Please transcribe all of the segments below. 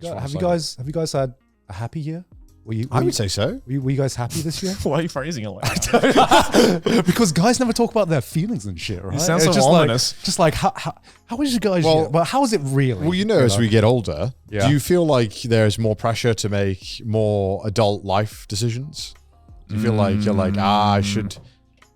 Have you guys had a happy year? I would say so. Were you guys happy this year? Why are you phrasing it like that? Because guys never talk about their feelings and shit, right? It sounds so just ominous. how is you guys? But how is it really? Well, as we get older, do you feel like there's more pressure to make more adult life decisions? Do you feel like you're like, I should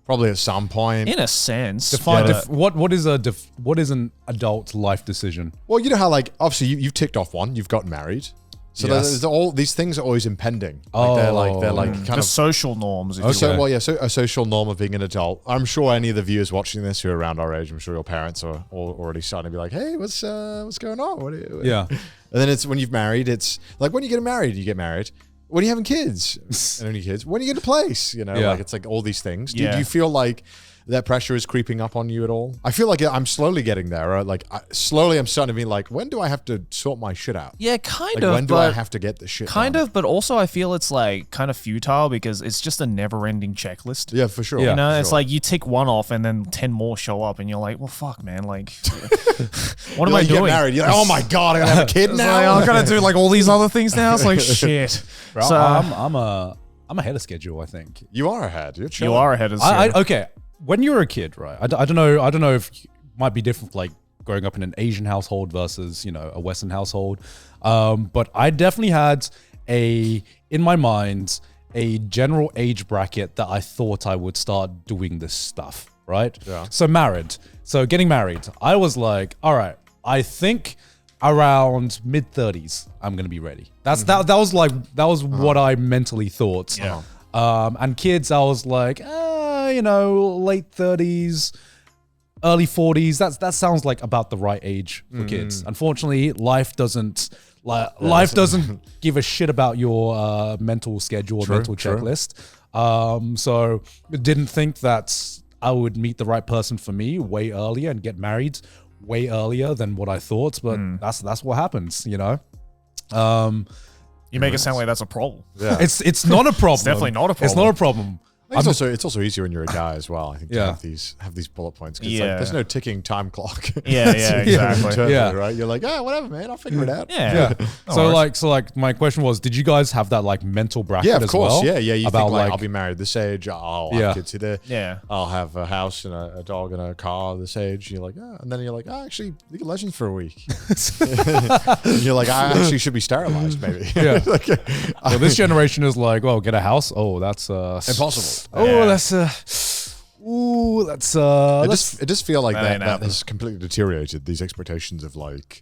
probably at some point? In a sense. What is an adult life decision? Well, you know how like obviously you've ticked off one, you've gotten married. So there's all these things are always impending. Like they're like kind of social norms. So a social norm of being an adult. I'm sure any of the viewers watching this who are around our age, I'm sure your parents are already starting to be like, hey, what's going on? And then it's when you've married, it's like when you get married, you get married. When you're having kids, and only kids, when you get a place, like it's like all these things. Do you feel like that pressure is creeping up on you at all? I feel like I'm slowly getting there. Right? Like slowly I'm starting to be like, when do I have to sort my shit out? Yeah, kind of. When do I have to get this shit done? But also I feel it's like kind of futile because it's just a never-ending checklist. Yeah, for sure. Yeah, it's like you tick one off and then 10 more show up and you're like, well, fuck, man. Like, what am I doing? You get married. You're like, oh my God, I'm going to have a kid now? Like, I'm going to do like all these other things now? It's like, shit. Bro, so, I'm ahead of schedule, I think. You are ahead. You're chilling. You are ahead of schedule. Okay. When you're a kid, right? I don't know if it might be different, like growing up in an Asian household versus a Western household. But I definitely had in my mind a general age bracket that I thought I would start doing this stuff, right? Yeah. So getting married, I was like, all right, I think around mid-30s, I'm gonna be ready. That was what I mentally thought. Yeah. And kids, I was like, late 30s, early 40s. That sounds like about the right age for kids. Unfortunately, life doesn't give a shit about your mental schedule or mental checklist. So didn't think that I would meet the right person for me way earlier and get married way earlier than what I thought. But that's what happens, You make it sound like that's a problem. Yeah. It's not a problem. It's definitely not a problem. It's not a problem. It's also easier when you're a guy as well. I think to have these bullet points because like, there's no ticking time clock. Yeah, exactly. Internally, right? You're like, whatever, man, I'll figure it out. Yeah. So my question was, did you guys have that like mental bracket? Yeah, of course. Well? Yeah. You think like I'll be married this age. I'll have kids here. Yeah. I'll have a house and a dog and a car this age. You're like, and then you're like, actually, League of Legends for a week. And you're like, I actually should be sterilized, maybe. Yeah. Well, this generation is like, get a house. Oh, that's impossible. Oh, that's It just feel like that has completely deteriorated. These expectations of like,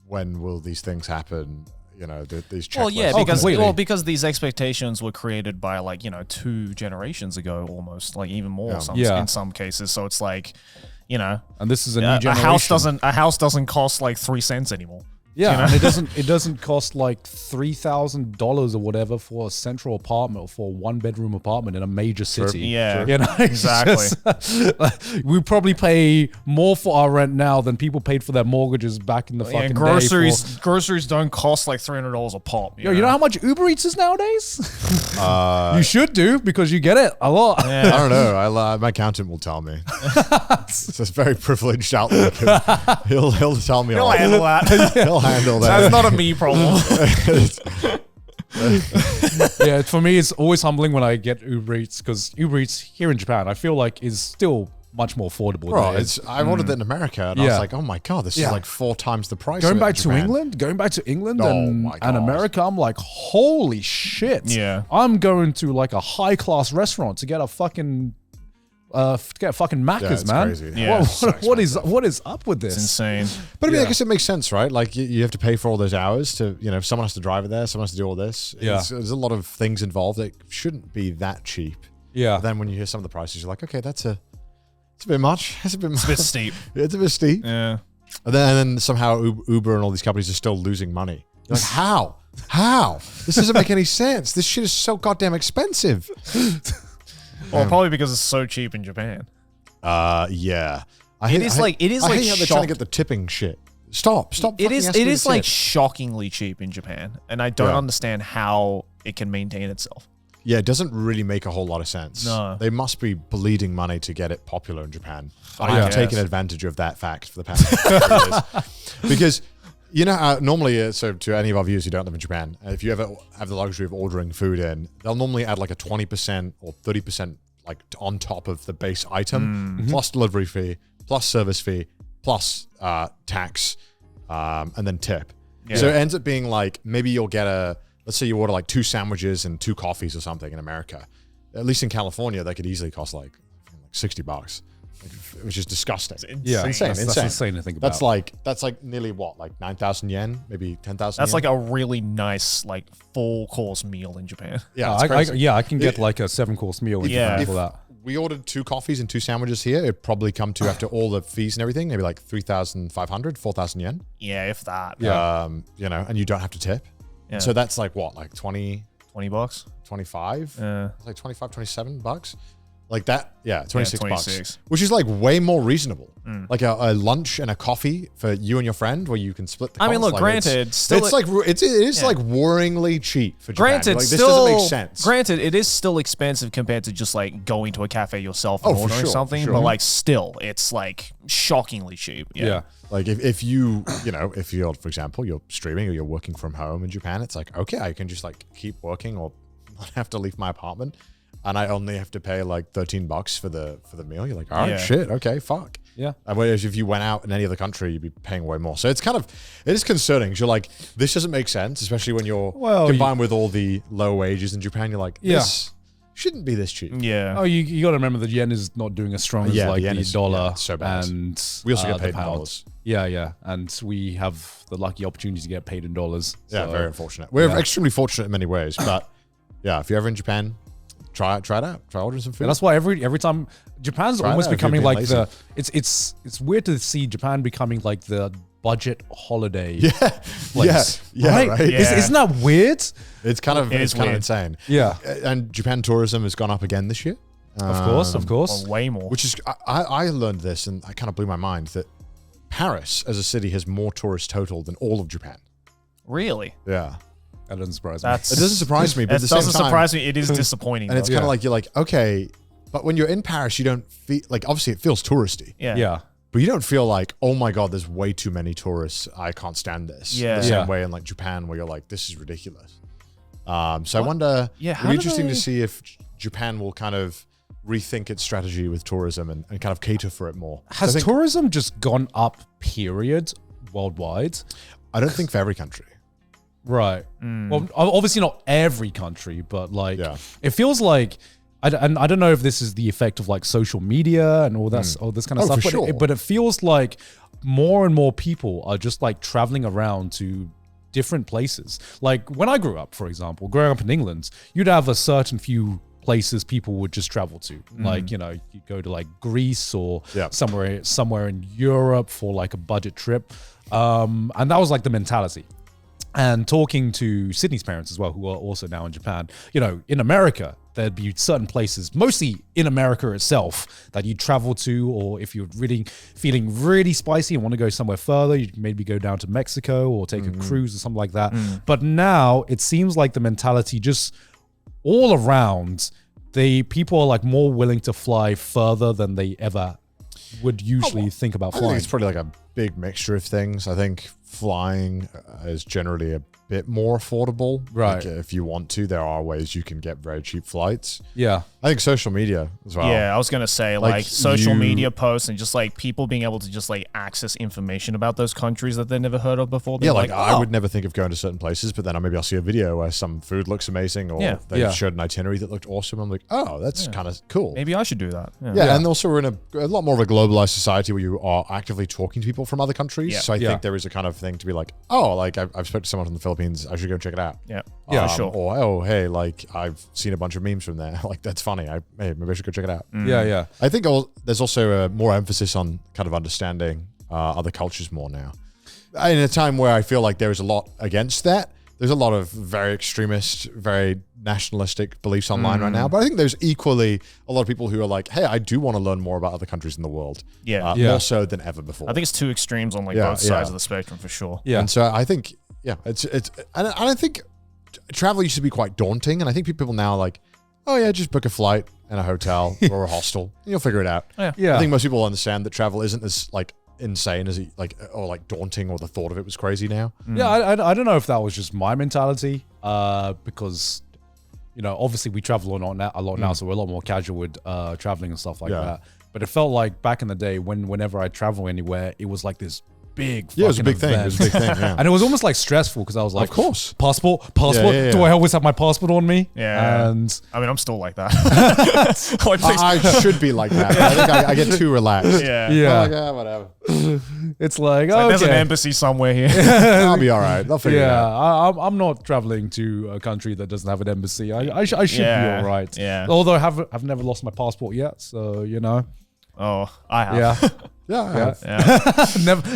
when will these things happen? These checklists. Because these expectations were created by like 2 generations ago, almost like even more. In some cases, so it's like, and this is a new generation. A house doesn't cost like 3 cents anymore. Yeah, and it doesn't cost like $3,000 or whatever for a central apartment or for a 1-bedroom apartment in a major city. Yeah, exactly. We probably pay more for our rent now than people paid for their mortgages back in the fucking day. Groceries don't cost like $300 a pop. You know how much Uber Eats is nowadays? You should do because you get it a lot. Yeah. I don't know. My accountant will tell me. It's a very privileged outlook. He'll tell me. He'll handle that. He'll handle that. That's not a me problem. Yeah, for me, it's always humbling when I get Uber Eats because Uber Eats here in Japan, I feel like is still much more affordable. Bro, I ordered it in America and I was like, oh my God, this is like 4 times the price. Going back to England and America, I'm like, holy shit. Yeah. I'm going to like a high class restaurant to get a fucking Macca's, man. Crazy. Yeah, what is up with this? It's insane. But I mean, I guess it makes sense, right? Like you have to pay for all those hours to, if someone has to drive it there, someone has to do all this. Yeah. There's a lot of things involved that shouldn't be that cheap. Yeah. But then when you hear some of the prices, you're like, okay, it's a bit much. It's a bit steep. It's a bit steep. Yeah. And then somehow Uber and all these companies are still losing money. You're like, how? How? This doesn't make any sense. This shit is so goddamn expensive. Well, probably because it's so cheap in Japan. Yeah. I hate how they're trying to get the tipping shit. Stop. It is like shockingly cheap in Japan, and I don't understand how it can maintain itself. Yeah, it doesn't really make a whole lot of sense. No. They must be bleeding money to get it popular in Japan. I I've taken advantage of that fact for the past few years. Because You know, normally, so to any of our viewers who don't live in Japan, if you ever have the luxury of ordering food in, they'll normally add like a 20% or 30% like on top of the base item, plus delivery fee, plus service fee, plus tax, and then tip. Yeah. So it ends up being like, maybe you'll get let's say you order like 2 sandwiches and 2 coffees or something in America. At least in California, that could easily cost like $60. Which is disgusting. Yeah, insane. That's insane to think about. That's like nearly what, like 9,000 yen, maybe 10,000. That's like a really nice like full course meal in Japan. Yeah, I can get like a 7-course meal in Japan for that. We ordered 2 coffees and 2 sandwiches here. It'd probably come to, after all the fees and everything, maybe like 3,500, 4,000 yen. Yeah, if that. Yeah. You know, and you don't have to tip. Yeah. So that's like what, like 20 bucks, 25. It's like 25, 27 bucks. Like that, 26 bucks, which is like way more reasonable. Like a lunch and a coffee for you and your friend, where you can split the cost. I mean, look, like granted, it is like worryingly cheap for Japan. Granted, like, this doesn't make sense. Granted, it is still expensive compared to just like going to a cafe yourself and ordering something, but like still, it's like shockingly cheap. Yeah. Like if you, if you're, for example, you're streaming or you're working from home in Japan, it's like, okay, I can just like keep working or not have to leave my apartment. And I only have to pay like $13 for the meal. You're like, all right, shit, okay, fuck. Yeah. Whereas if you went out in any other country, you'd be paying way more. So it is concerning. Because you're like, this doesn't make sense, especially when you're combined with all the low wages in Japan. You're like, this shouldn't be this cheap. Yeah. Oh, you got to remember the yen is not doing as strong as like the dollar. Yeah, so bad. And we also get paid in dollars. Yeah. And we have the lucky opportunity to get paid in dollars. Yeah, very unfortunate. We're extremely fortunate in many ways. But yeah, if you're ever in Japan, try it out. Try ordering some food. And that's why every time Japan's almost becoming like it's weird to see Japan becoming like the budget holiday place. Yeah, right? Yeah. Isn't that weird? It's kind of insane. Yeah. And Japan tourism has gone up again this year. Of course. Way more. Which is, I learned this and I kind of blew my mind that Paris as a city has more tourist total than all of Japan. Really? Yeah. That doesn't surprise me. It doesn't surprise me, but at the same time, surprise me. It is disappointing. And it's kind of like, you're like, okay, but when you're in Paris, you don't feel like, obviously it feels touristy. Yeah. But you don't feel like, oh my God, there's way too many tourists. I can't stand this. Yeah. The same way in like Japan, where you're like, this is ridiculous. So I wonder, it'd be interesting to see if Japan will kind of rethink its strategy with tourism and kind of cater for it more. Has tourism just gone up, period, worldwide? I don't think for every country. Right. Well, obviously not every country, but like it feels like I don't know if this is the effect of like social media and all this kind of stuff, but it feels like more and more people are just like traveling around to different places. Like when I grew up, for example, growing up in England, you'd have a certain few places people would just travel to. Like, you'd go to like Greece or somewhere in Europe for like a budget trip. And that was like the mentality. And talking to Sydney's parents as well, who are also now in Japan, in America, there'd be certain places, mostly in America itself, that you travel to, or if you're really feeling really spicy and want to go somewhere further, you maybe go down to Mexico or take a cruise or something like that. But now it seems like the mentality just all around, people are like more willing to fly further than they ever would usually think about flying. I think it's probably like a big mixture of things. I think flying is generally a bit more affordable. Right. Like if you want to, there are ways you can get very cheap flights. Yeah. I think social media as well. Yeah, I was going to say like social media posts and just like people being able to just like access information about those countries that they've never heard of before. Yeah, like I would never think of going to certain places, but then maybe I'll see a video where some food looks amazing or they showed an itinerary that looked awesome. I'm like, oh, that's kind of cool. Maybe I should do that. Yeah, and also we're in a lot more of a globalized society where you are actively talking to people from other countries. Yeah. So I think there is a kind of thing to be like, oh, like I've spoken to someone from the Philippines. I should go check it out. Yeah, sure. Or, oh, hey, like I've seen a bunch of memes from there. Like that's funny. Maybe I should go check it out. Yeah. I think there's also a more emphasis on kind of understanding other cultures more now. In a time where I feel like there is a lot against that, there's a lot of very extremist, very nationalistic beliefs online right now. But I think there's equally a lot of people who are like, hey, I do want to learn more about other countries in the world. More so than ever before. I think it's two extremes on like both sides of the spectrum for sure. Yeah. And so I think, it's and I think travel used to be quite daunting. And I think people now are like, oh yeah, just book a flight and a hotel or a hostel and you'll figure it out. Yeah. I think most people understand that travel isn't as like insane as it like, or like daunting, or the thought of it was crazy now? Yeah, I don't know if that was just my mentality, because, you know, obviously we travel a lot now, so we're a lot more casual with traveling and stuff like that. But it felt like back in the day whenever I travel anywhere, it was like this big it was a big thing. It was a big thing, yeah. And it was almost like stressful because I was like, of course, passport. Yeah. Do I always have my passport on me? Yeah. And I mean, I'm still like that. I should be like that. I think I get too relaxed. yeah. I'm like, whatever. It's like, okay. There's an embassy somewhere here. I'll be all right. They'll figure it out. I'm not traveling to a country that doesn't have an embassy. I should be all right. Yeah. Although I've never lost my passport yet, so you know. Oh, I have. Yeah.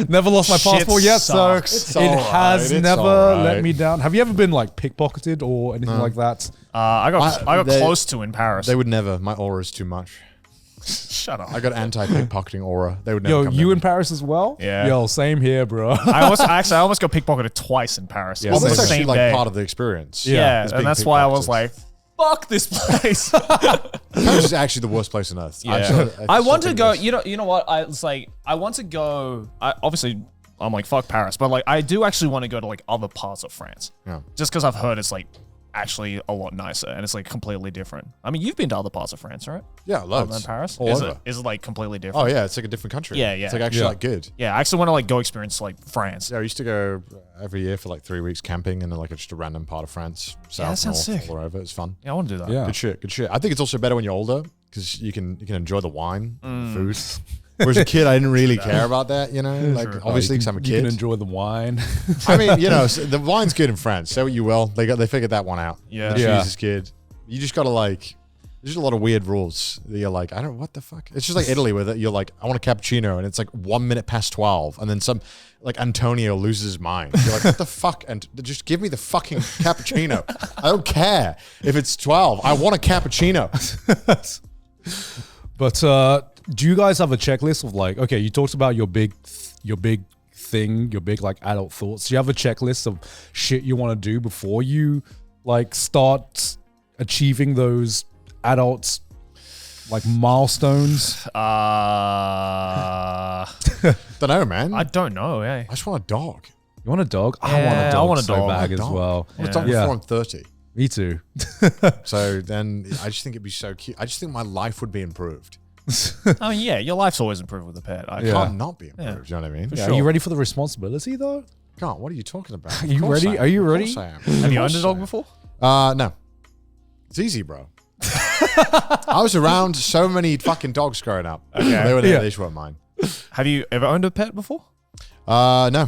Never lost my passport yet, sucks. so it has never let me down. Have you ever been like pickpocketed or anything like that? I got close to in Paris. They would never. My aura is too much. Shut up. I got anti-pickpocketing aura. They would never. Yo, you in Paris as well? Yeah. Yo, same here, bro. I almost got pickpocketed twice in Paris. Yeah, Well, that's the actually same like day. part of the experience. Yeah, is and being that's why I was pickpocketed. like, fuck this place. Paris is actually the worst place on earth. Yeah. I I want still to think go. this- You know what? I want to go. Obviously, I'm like fuck Paris, but like I do actually want to go to like other parts of France. Yeah. Just because I've heard it's like actually a lot nicer and it's like completely different. I mean, you've been to other parts of France, right? Yeah, Other loads. than Paris. All Is over. it like completely different? Oh yeah, it's like a different country. Yeah, yeah. It's like actually Yeah. like good. Yeah, I actually want to like go experience like France. Yeah, I used to go every year for like 3 weeks camping in like just a random part of France, south, that sounds north, sick. all over. It's fun. Yeah, I want to do that. Yeah. Good shit. Good shit. I think it's also better when you're older because you can enjoy the wine, the food. Whereas a kid, I didn't really care about that. You know, like True. obviously because I'm a You can kid. enjoy the wine. I mean, you know, the wine's good in France. Say what you will, they figured that one out. Yeah. the Yeah. cheese is good. You just gotta like. There's just a lot of weird rules that you're like, I don't, what the fuck? It's just like Italy with it. You're like, I want a cappuccino, and it's like 1 minute past 12, and then some, like Antonio loses his mind. You're like, what the fuck? And just give me the fucking cappuccino. I don't care if it's 12. I want a cappuccino. But do you guys have a checklist of like, okay, you talked about your big thing, your big like adult thoughts. Do you have a checklist of shit you want to do before you like start achieving those adults like milestones? Don't know, man. I don't know. Eh? I just want a dog. You want a dog? I Yeah, want a dog. I want a so dog. bad as Dog. well. I want a dog Yeah. before I'm 30. Me too. So then I just think it'd be so cute. I just think my life would be improved. I mean, yeah, your life's always improved with a pet. I Yeah. can't not be improved. You know what I mean? Yeah, Are you ready for the responsibility though? Can't. What are you talking about? Are you ready? Are you ready? Of course I am. Have you Of owned a course dog I am. before? No. It's easy, bro. I was around so many fucking dogs growing up. Okay. Yeah. They just weren't mine. Have you ever owned a pet before? No.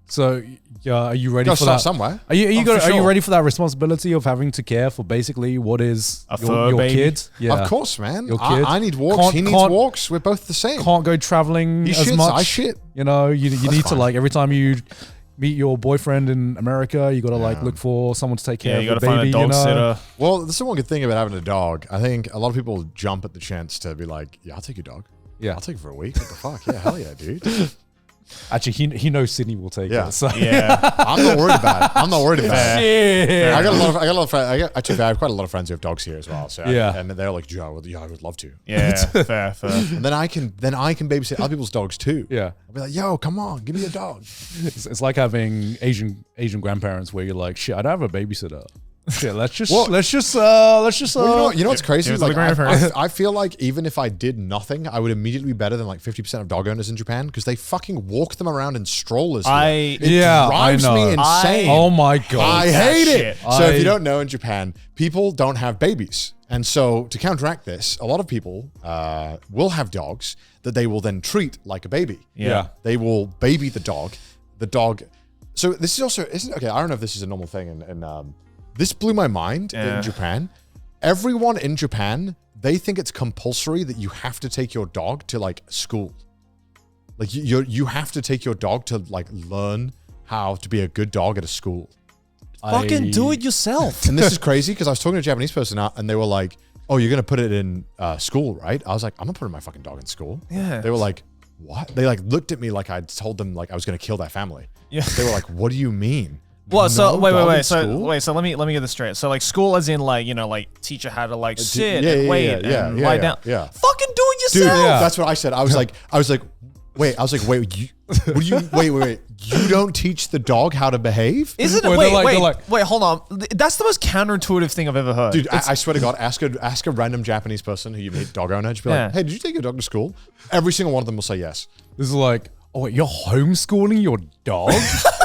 So, are you ready Gotta for start that? somewhere. Are you Oh, for are you sure. ready for that responsibility of having to care for basically what is A fur your baby? kid? Yeah. Of course, man. Your kid. I need walks. Can't- He needs can't- walks. We're both the same. Can't go traveling He as shits. much. I shit. You know, you need to fine. like every time you meet your boyfriend in America, you got to like look for someone to take care Yeah, of you the got to find baby. a dog you know? sitter. Well, that's the one good thing about having a dog. I think a lot of people jump at the chance to be like, yeah, I'll take your dog. Yeah. I'll take it for a week. What the fuck? Yeah, hell yeah, dude. Actually, he knows Sydney will take Yeah. it. So. Yeah. I'm not worried about it. I'm not worried about it. Yeah. I got a lot of friends. I have quite a lot of friends who have dogs here as well. So Yeah. and they're like, Joe, yeah, I would love to. Yeah. Fair. And then I can babysit other people's dogs too. Yeah. I'll be like, yo, come on, give me a dog. It's like having Asian grandparents where you're like, shit, I don't have a babysitter. Shit, let's just Well, well, you know what's crazy? Give it to Like, the grandparents. I feel like even if I did nothing, I would immediately be better than like 50% of dog owners in Japan because they fucking walk them around in strollers. It Yeah, I drives know. me insane. oh my god. I hate it. shit. So if you don't know, in Japan, people don't have babies. And so to counteract this, a lot of people will have dogs that they will then treat like a baby. Yeah. They will baby the dog. The dog. So this is also, okay, I don't know if this is a normal thing. And this blew my mind Yeah. in Japan. Everyone in Japan, they think it's compulsory that you have to take your dog to like school. Like you have to take your dog to like learn how to be a good dog at a school. Fucking do it yourself. And this is crazy because I was talking to a Japanese person and they were like, oh, you're going to put it in school, right? I was like, I'm not putting my fucking dog in school. Yeah. They were like, what? They like looked at me like I'd told them like I was going to kill their family. Yeah. They were like, what do you mean? Well, so No wait. dog in So school? So let me get this straight. So like school, as in like like teach you how to like sit yeah, and yeah, wait yeah, and yeah, lie yeah, down. yeah. Fucking do it Dude, yourself. that's what I said. I was like, Wait, I was like, wait. You don't teach the dog how to behave? Isn't it? Wait, hold on. That's the most counterintuitive thing I've ever heard. Dude, I swear to God, ask a random Japanese person who you meet, dog owner, just be like, hey, did you take your dog to school? Every single one of them will say yes. This is like, oh, wait, you're homeschooling your dog?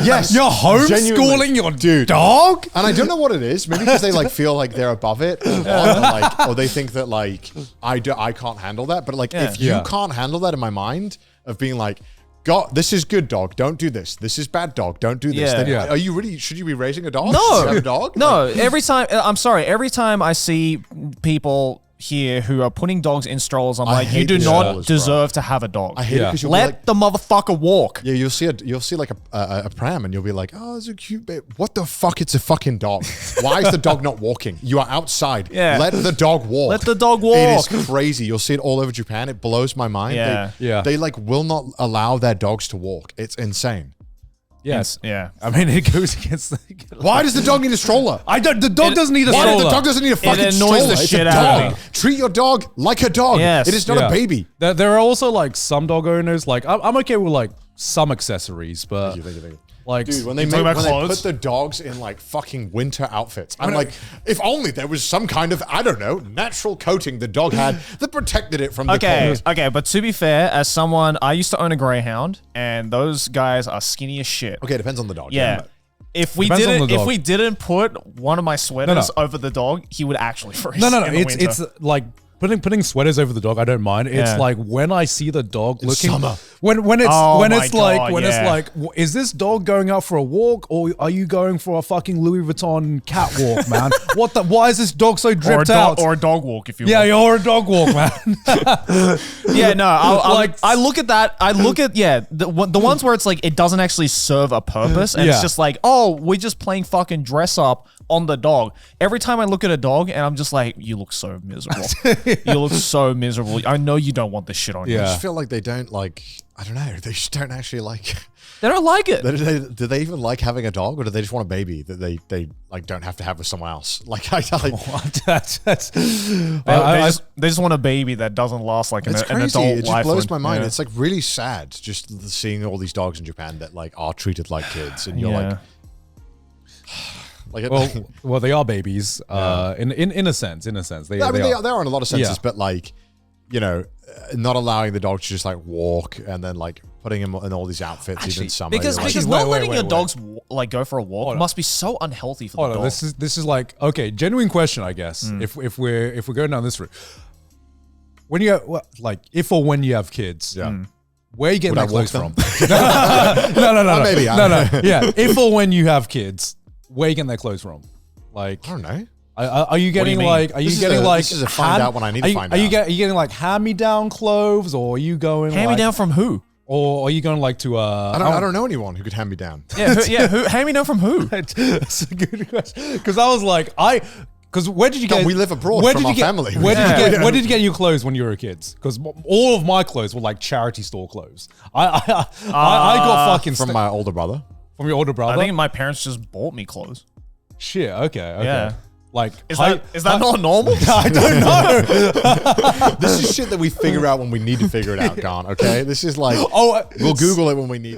Yes. You're homeschooling your dog? And I don't know what it is. Maybe because they like feel like they're above it, or they think that like I can't handle that. But like if you can't handle that in my mind of being like, God, this is good dog, don't do this. This is bad dog, don't do this. Then, are you really? Should you be raising a dog? No, should you have a dog. No. Like, every time I see people here who are putting dogs in strollers, I'm like, you do not deserve to have a dog. I hate it because let the motherfucker walk. Yeah, you'll see like a pram and you'll be like, oh, it's a cute babe. What the fuck? It's a fucking dog. Why is the dog not walking? You are outside. Yeah. Let the dog walk. Let the dog walk. It is crazy. You'll see it all over Japan. It blows my mind. Yeah. They like will not allow their dogs to walk. It's insane. Yes. Yeah. I mean, it goes against. Why does the dog need a stroller? The dog doesn't need a stroller. The dog doesn't need a fucking stroller. It annoys the shit out of me. Treat your dog like a dog. Yes. It is not a baby. There are also like some dog owners. Like I'm okay with like some accessories, but Thank you. like, dude, when they put the dogs in like fucking winter outfits, I'm like, if only there was some kind of, I don't know, natural coating the dog had that protected it from the cold. Okay, but to be fair, as someone, I used to own a greyhound, and those guys are skinny as shit. Okay, it depends on the dog. Yeah. If we didn't put one of my sweaters over the dog, he would actually freeze. No. It's like putting sweaters over the dog. I don't mind. It's like when I see the dog looking summer. When it's like, is this dog going out for a walk or are you going for a fucking Louis Vuitton catwalk, man? Why is this dog so dripped out? Or a dog walk, if you want. Or a dog walk, man. I look at that. I look at the ones where it's like it doesn't actually serve a purpose, and it's just like, oh, we're just playing fucking dress up on the dog. Every time I look at a dog and I'm just like, you look so miserable. You look so miserable. I know you don't want this shit on you. I just feel like they don't like, I don't know, they just don't actually like. They don't like it. Do they even like having a dog, or do they just want a baby that they like don't have to have with someone else? Like, they just want a baby that doesn't last like an adult life. It just blows my mind. It's like really sad just seeing all these dogs in Japan that like are treated like kids, and you're like. Well, they are babies. In a sense, they are in a lot of senses, but like, you know, not allowing the dog to just like walk and then like putting him in all these outfits even in summer. Because not letting your dogs like go for a walk must be so unhealthy for the dog. This is like, okay, genuine question, I guess. If we're going down this route, when you if or when you have kids, where are you getting that clothes from? No. Maybe. Yeah, if or when you have kids. Where are you getting their clothes from? Like, I don't know. Are you getting like? Are you getting like? This is a find out when I need to find out. Are you getting like hand-me-down clothes, or are you going hand-me-down from who? Or are you going like to? I don't know anyone who could hand me down. Who hand-me-down from who? That's a good question. Because I was like, because where did you get? We live abroad from our family. Where did you get your clothes when you were kids? Because all of my clothes were like charity store clothes. I got fucking from my older brother. From your older brother? I think my parents just bought me clothes. Shit, okay. Yeah. Like, is that not normal? I don't know. This is shit that we figure out when we need to figure it out, Garn, okay? This is like, we'll Google it when we need it.